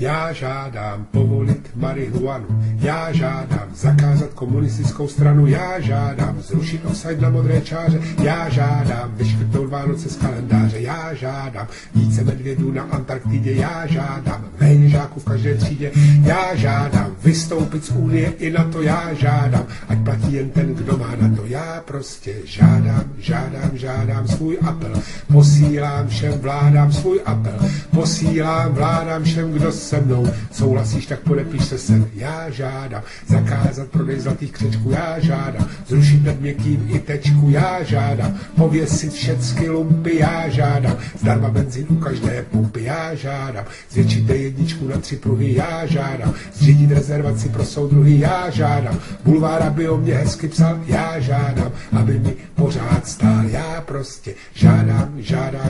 Já žádám povolit marihuanu, já žádám zakázat komunistickou stranu, já žádám zrušit offside na modré čáře, já žádám vyškrtnout Vánoce z kalendáře, já žádám více medvědů na Antarktidě, já žádám méně žáků v každé třídě, já žádám vystoupit z Unie i na to, já žádám, ať platí jen ten, kdo má na to, já prostě žádám svůj apel, posílám všem vládám svůj apel, posílám vládám všem, kdo se mnou souhlasíš, tak podepiš se sem, já žádám zakázat prodej zlatých křečků, já žádám zrušit nad měkkým i tečku, já žádám pověsit všecky lumpy, já žádám zdarma benzín u každé pumpy, já žádám zvětšit D1 na 3 pruhy, já žádám zřídit rezervaci pro soudruhy, já žádám bulvár, aby o mě hezky psal, já žádám, aby mi pořád stál, já prostě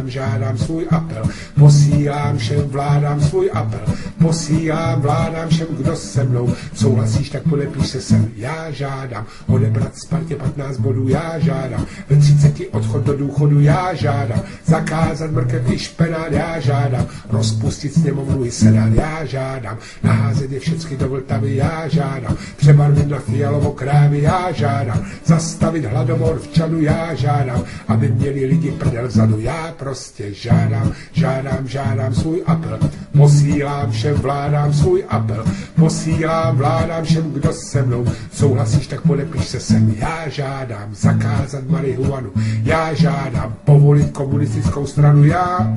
žádám svůj apel, posílám všem vládám svůj apel, posílám vládám všem, kdo se mnou souhlasíš, tak podepiš se sem, já žádám odebrat Spartě 15 bodů, já žádám ve 30 odchod do důchodu, já žádám zakázat mrkev i špenát, já žádám rozpustit sněmovnu i senát, já žádám naházet je všechny do Vltavy, já žádám přebarvit na fialovo krávy, já žádám zastavit hladomor v Čadu, já žádám, aby měli lidi prdel vzadu, já prostě žádám svůj apel, posílám všem vládám svůj apel, posílám vládám všem, kdo se mnou souhlasíš, tak podepiš se sem, já žádám zakázat marihuanu, já žádám povolit komunistickou stranu, já